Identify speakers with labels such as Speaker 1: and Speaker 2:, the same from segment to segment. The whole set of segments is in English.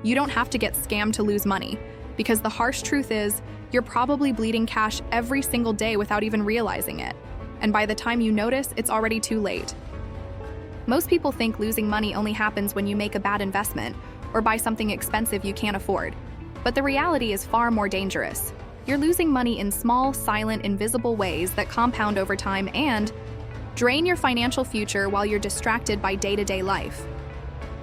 Speaker 1: You don't have to get scammed to lose money, because the harsh truth is, you're probably bleeding cash every single day without even realizing it. And by the time you notice, it's already too late. Most people think losing money only happens when you make a bad investment or buy something expensive you can't afford. But the reality is far more dangerous. You're losing money in small, silent, invisible ways that compound over time and drain your financial future while you're distracted by day-to-day life.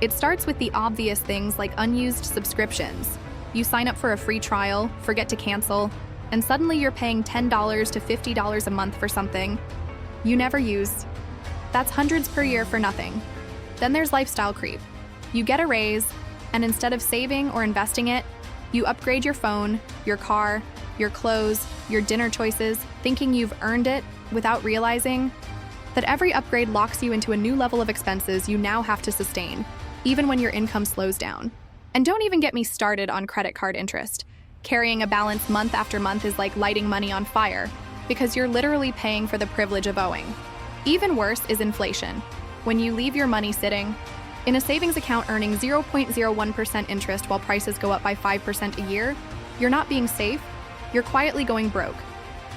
Speaker 1: It starts with the obvious things like unused subscriptions. You sign up for a free trial, forget to cancel, and suddenly you're paying $10 to $50 a month for something you never used. That's hundreds per year for nothing. Then there's lifestyle creep. You get a raise, and instead of saving or investing it, you upgrade your phone, your car, your clothes, your dinner choices, thinking you've earned it without realizing that every upgrade locks you into a new level of expenses you now have to sustain, even when your income slows down. And don't even get me started on credit card interest. Carrying a balance month after month is like lighting money on fire, because you're literally paying for the privilege of owing. Even worse is inflation. When you leave your money sitting in a savings account earning 0.01% interest while prices go up by 5% a year, you're not being safe, you're quietly going broke.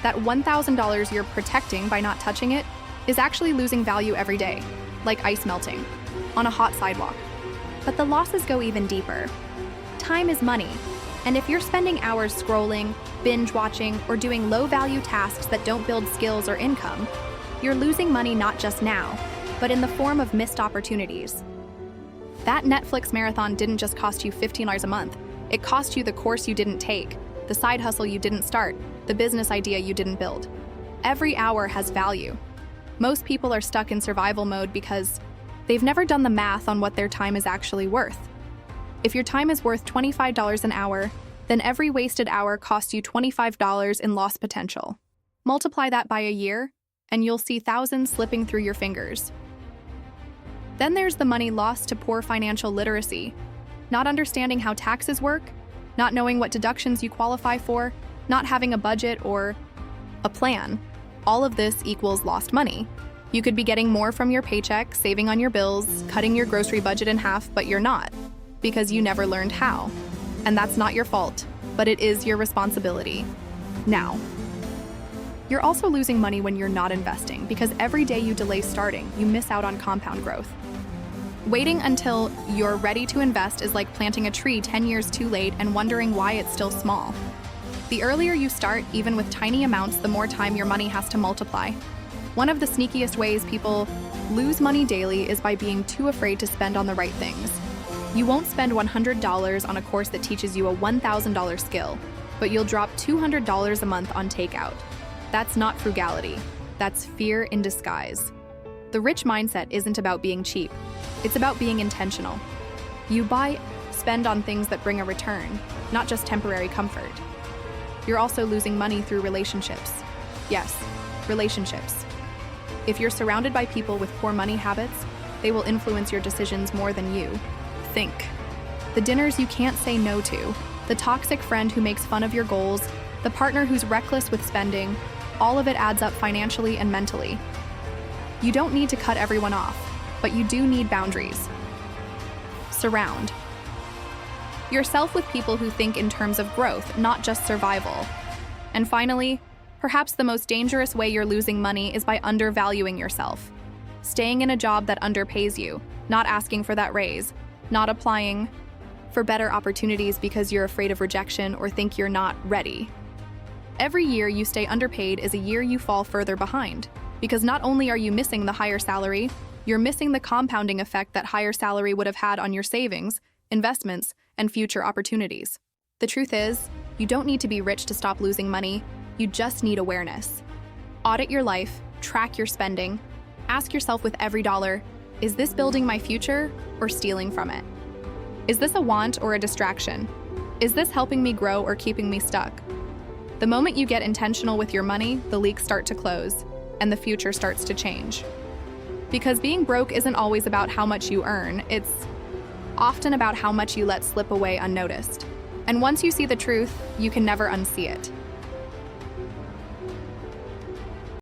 Speaker 1: That $1,000 you're protecting by not touching it is actually losing value every day, like ice melting on a hot sidewalk. But the losses go even deeper. Time is money, and if you're spending hours scrolling, binge watching, or doing low-value tasks that don't build skills or income, you're losing money not just now, but in the form of missed opportunities. That Netflix marathon didn't just cost you $15 a month. It cost you the course you didn't take, the side hustle you didn't start, the business idea you didn't build. Every hour has value. Most people are stuck in survival mode because they've never done the math on what their time is actually worth. If your time is worth $25 an hour, then every wasted hour costs you $25 in lost potential. Multiply that by a year, and you'll see thousands slipping through your fingers. Then there's the money lost to poor financial literacy, not understanding how taxes work, not knowing what deductions you qualify for, not having a budget or a plan. All of this equals lost money. You could be getting more from your paycheck, saving on your bills, cutting your grocery budget in half, but you're not, because you never learned how. And that's not your fault, but it is your responsibility. Now, you're also losing money when you're not investing, because every day you delay starting, you miss out on compound growth. Waiting until you're ready to invest is like planting a tree 10 years too late and wondering why it's still small. The earlier you start, even with tiny amounts, the more time your money has to multiply. One of the sneakiest ways people lose money daily is by being too afraid to spend on the right things. You won't spend $100 on a course that teaches you a $1,000 skill, but you'll drop $200 a month on takeout. That's not frugality. That's fear in disguise. The rich mindset isn't about being cheap. It's about being intentional. You spend on things that bring a return, not just temporary comfort. You're also losing money through relationships. Yes, relationships. If you're surrounded by people with poor money habits, they will influence your decisions more than you think. The dinners you can't say no to, the toxic friend who makes fun of your goals, the partner who's reckless with spending, all of it adds up financially and mentally. You don't need to cut everyone off, but you do need boundaries. Surround yourself with people who think in terms of growth, not just survival. And finally, perhaps the most dangerous way you're losing money is by undervaluing yourself. Staying in a job that underpays you, not asking for that raise, not applying for better opportunities because you're afraid of rejection or think you're not ready. Every year you stay underpaid is a year you fall further behind, because not only are you missing the higher salary, you're missing the compounding effect that higher salary would have had on your savings, investments, and future opportunities. The truth is, you don't need to be rich to stop losing money, you just need awareness. Audit your life, track your spending, ask yourself with every dollar, is this building my future or stealing from it? Is this a want or a distraction? Is this helping me grow or keeping me stuck? The moment you get intentional with your money, the leaks start to close, and the future starts to change. Because being broke isn't always about how much you earn, it's often about how much you let slip away unnoticed. And once you see the truth, you can never unsee it.